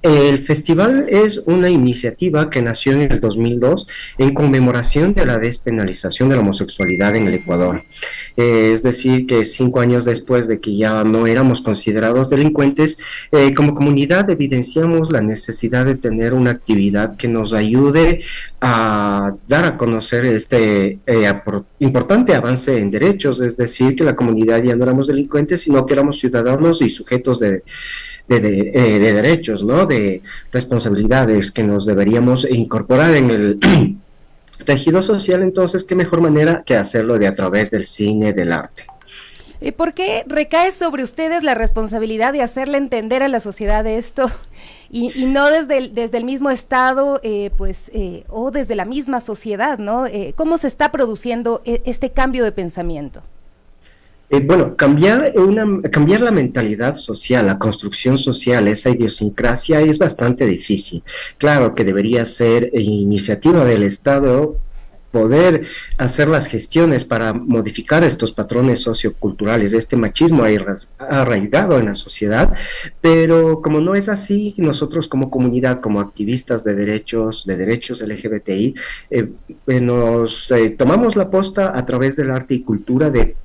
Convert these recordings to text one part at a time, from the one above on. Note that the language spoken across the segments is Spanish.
El festival es una iniciativa que nació en el 2002 en conmemoración de la despenalización de la homosexualidad en el Ecuador. Es decir, que 5 años después de que ya no éramos considerados delincuentes, como comunidad evidenciamos la necesidad de tener una actividad que nos ayude a dar a conocer este importante avance en derechos, es decir, que la comunidad ya no éramos delincuentes, sino que éramos ciudadanos y sujetos de derechos, ¿no? De responsabilidades que nos deberíamos incorporar en el tejido social. Entonces, ¿qué mejor manera que hacerlo de a través del cine, del arte? ¿Por qué recae sobre ustedes la responsabilidad de hacerle entender a la sociedad esto y no desde el mismo Estado, o desde la misma sociedad, ¿no? ¿Cómo se está produciendo este cambio de pensamiento? Bueno, cambiar la mentalidad social, la construcción social, esa idiosincrasia es bastante difícil. Claro que debería ser iniciativa del Estado poder hacer las gestiones para modificar estos patrones socioculturales, este machismo arraigado en la sociedad, pero como no es así, nosotros como comunidad, como activistas de derechos LGBTI, nos tomamos la posta a través del arte y cultura de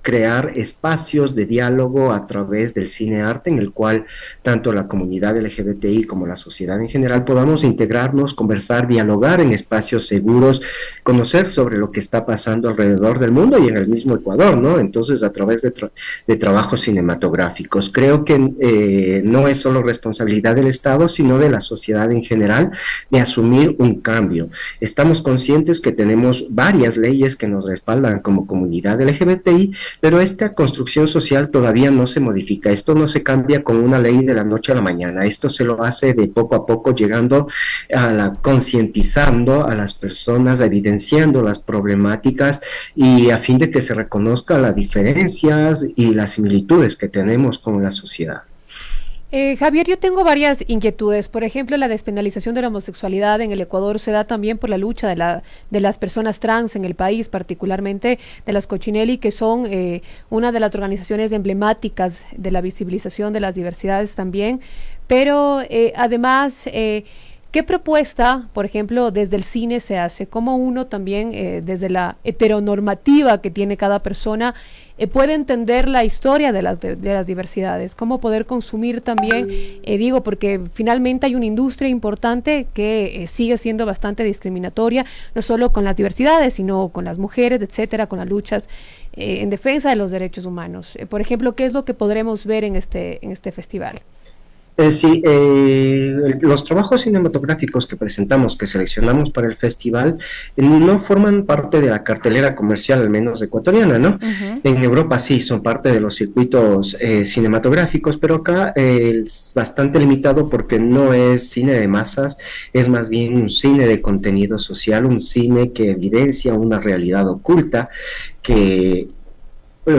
crear espacios de diálogo a través del cine-arte en el cual tanto la comunidad LGBTI como la sociedad en general podamos integrarnos, conversar, dialogar en espacios seguros, conocer sobre lo que está pasando alrededor del mundo y en el mismo Ecuador, ¿no? Entonces, a través de trabajos cinematográficos. Creo que no es solo responsabilidad del Estado, sino de la sociedad en general de asumir un cambio. Estamos conscientes que tenemos varias leyes que nos respaldan como comunidad LGBTI, pero esta construcción social todavía no se modifica. Esto no se cambia con una ley de la noche a la mañana. Esto se lo hace de poco a poco, llegando concientizando a las personas, evidenciando las problemáticas y a fin de que se reconozca las diferencias y las similitudes que tenemos con la sociedad. Javier, yo tengo varias inquietudes. Por ejemplo, la despenalización de la homosexualidad en el Ecuador se da también por la lucha de las personas trans en el país, particularmente de las Cochinelli, que son una de las organizaciones emblemáticas de la visibilización de las diversidades también. Pero además, ¿qué propuesta, por ejemplo, desde el cine se hace? ¿Cómo uno también, desde la heteronormativa que tiene cada persona, puede entender la historia de las diversidades? ¿Cómo poder consumir también? Porque finalmente hay una industria importante que sigue siendo bastante discriminatoria, no solo con las diversidades, sino con las mujeres, etcétera, con las luchas en defensa de los derechos humanos. Por ejemplo, ¿qué es lo que podremos ver en este festival? Sí, los trabajos cinematográficos que presentamos, que seleccionamos para el festival, no forman parte de la cartelera comercial, al menos ecuatoriana, ¿no? Uh-huh. En Europa sí, son parte de los circuitos cinematográficos, pero acá es bastante limitado porque no es cine de masas, es más bien un cine de contenido social, un cine que evidencia una realidad oculta que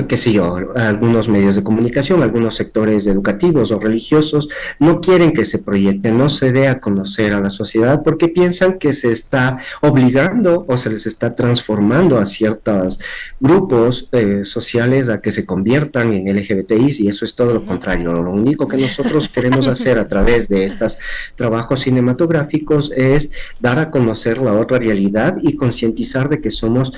qué sé yo, algunos medios de comunicación, algunos sectores educativos o religiosos no quieren que se proyecte, no se dé a conocer a la sociedad porque piensan que se está obligando o se les está transformando a ciertos grupos sociales a que se conviertan en LGBTIs, y eso es todo lo contrario. Lo único que nosotros queremos hacer a través de estos trabajos cinematográficos es dar a conocer la otra realidad y concientizar de que somos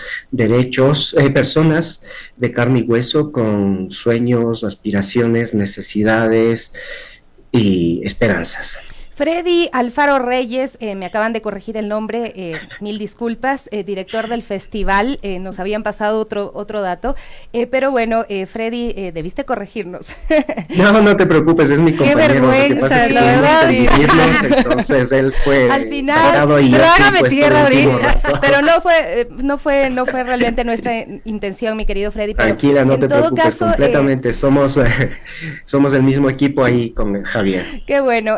personas de carne y hueso con sueños, aspiraciones, necesidades y esperanzas. Freddy Alfaro Reyes, me acaban de corregir el nombre, mil disculpas, director del festival, nos habían pasado otro dato, pero bueno, Freddy, debiste corregirnos. No te preocupes, es mi compañero. Qué vergüenza, la verdad. Entonces él fue al final, trágame tierra ahorita, pero no fue realmente nuestra intención, mi querido Freddy. Pero tranquila, no te preocupes, caso, completamente, somos el mismo equipo ahí con Javier. Qué bueno.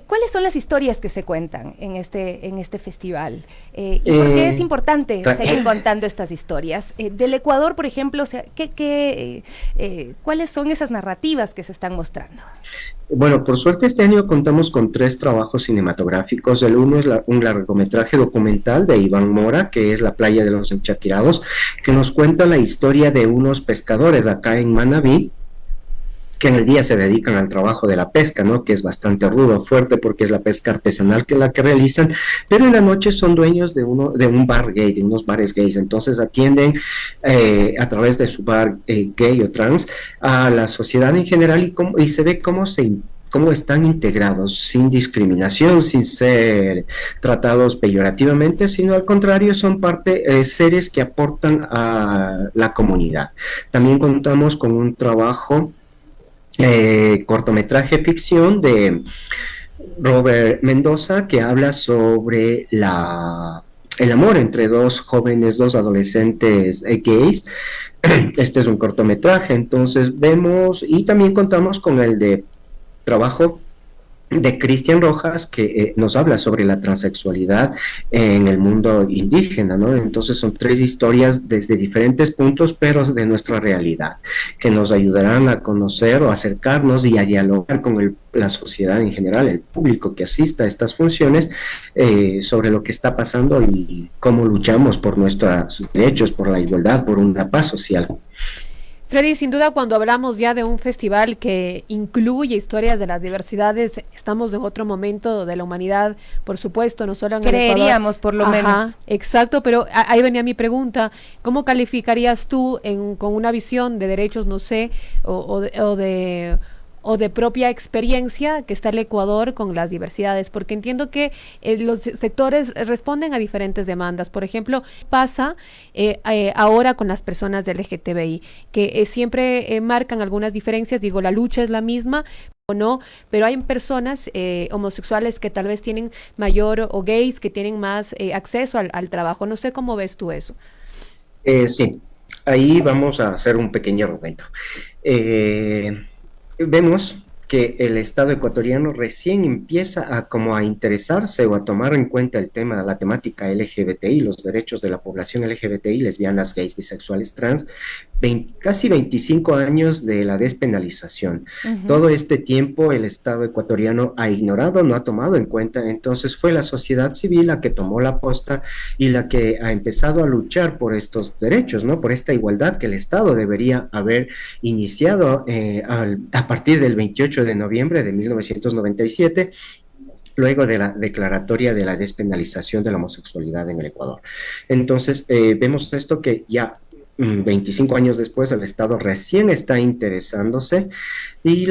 ¿Cuáles son las historias que se cuentan en este festival? ¿Y por qué es importante seguir contando estas historias? Del Ecuador, por ejemplo, o sea, ¿cuáles son esas narrativas que se están mostrando? Bueno, por suerte este año contamos con 3 trabajos cinematográficos. El uno es un largometraje documental de Iván Mora, que es La playa de los enchaquirados, que nos cuenta la historia de unos pescadores acá en Manabí, que en el día se dedican al trabajo de la pesca, ¿no? Que es bastante rudo, fuerte, porque es la pesca artesanal que la que realizan, pero en la noche son dueños de un bar gay, de unos bares gays, entonces atienden a través de su bar gay o trans a la sociedad en general y se ve cómo están integrados sin discriminación, sin ser tratados peyorativamente, sino al contrario, son seres que aportan a la comunidad. También contamos con un trabajo cortometraje ficción de Robert Mendoza, que habla sobre el amor entre dos jóvenes, dos adolescentes gays. Este es un cortometraje, entonces vemos, y también contamos con el de trabajo de Cristian Rojas, que nos habla sobre la transexualidad en el mundo indígena, ¿no? Entonces son 3 historias desde diferentes puntos, pero de nuestra realidad, que nos ayudarán a conocer o acercarnos y a dialogar con la sociedad en general, el público que asista a estas funciones, sobre lo que está pasando y cómo luchamos por nuestros derechos, por la igualdad, por una paz social. Freddy, sin duda cuando hablamos ya de un festival que incluye historias de las diversidades, estamos en otro momento de la humanidad, por supuesto, no solo en el Ecuador. Creeríamos, por lo menos. Exacto, pero ahí venía mi pregunta, ¿cómo calificarías tú con una visión de derechos, no sé, o de propia experiencia que está el Ecuador con las diversidades? Porque entiendo que los sectores responden a diferentes demandas. Por ejemplo, pasa ahora con las personas del LGTBI, que siempre marcan algunas diferencias. Digo, la lucha es la misma o no, pero hay personas homosexuales que tal vez tienen mayor, o gays que tienen más acceso al trabajo. No sé cómo ves tú eso. Sí, ahí vamos a hacer un pequeño argumento. Vemos que el Estado ecuatoriano recién empieza a interesarse o a tomar en cuenta el tema, la temática LGBTI, los derechos de la población LGBTI, lesbianas, gays, bisexuales, trans, casi 25 años de la despenalización. Todo este tiempo el Estado ecuatoriano ha ignorado, no ha tomado en cuenta, entonces fue la sociedad civil la que tomó la posta y la que ha empezado a luchar por estos derechos, ¿no? Por esta igualdad que el Estado debería haber iniciado a partir del 28 de noviembre de 1997, luego de la declaratoria de la despenalización de la homosexualidad en el Ecuador. Entonces, vemos esto que ya 25 años después el Estado recién está interesándose y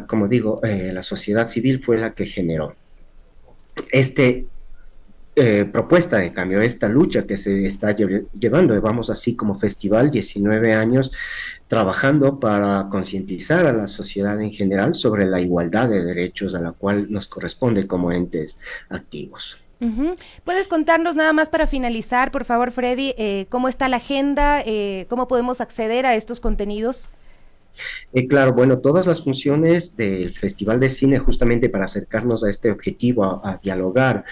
como digo, la sociedad civil fue la que generó propuesta de cambio, esta lucha que se está llevando. Vamos así como festival, 19 años trabajando para concientizar a la sociedad en general sobre la igualdad de derechos a la cual nos corresponde como entes activos. ¿Puedes contarnos nada más para finalizar, por favor, Freddy, cómo está la agenda, cómo podemos acceder a estos contenidos? Claro, bueno, todas las funciones del Festival de Cine, justamente para acercarnos a este objetivo, a dialogar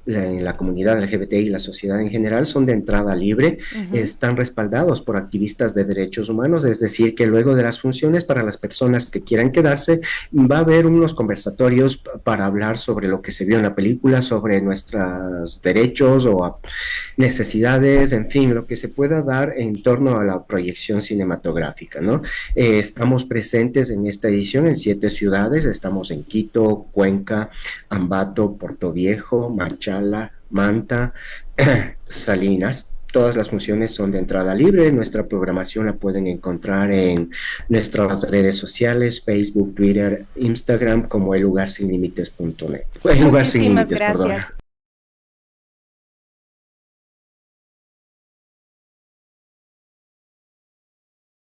en la comunidad LGBTI y la sociedad en general, son de entrada libre, están respaldados por activistas de derechos humanos, es decir, que luego de las funciones, para las personas que quieran quedarse, va a haber unos conversatorios para hablar sobre lo que se vio en la película, sobre nuestros derechos o necesidades, en fin, lo que se pueda dar en torno a la proyección cinematográfica, ¿no? Estamos presentes en esta edición en 7 ciudades, estamos en Quito, Cuenca, Ambato, Portoviejo, Machala, Manta, Salinas. Todas las funciones son de entrada libre. Nuestra programación la pueden encontrar en nuestras redes sociales, Facebook, Twitter, Instagram, como ellugarsinlimites.net. Muchísimas gracias.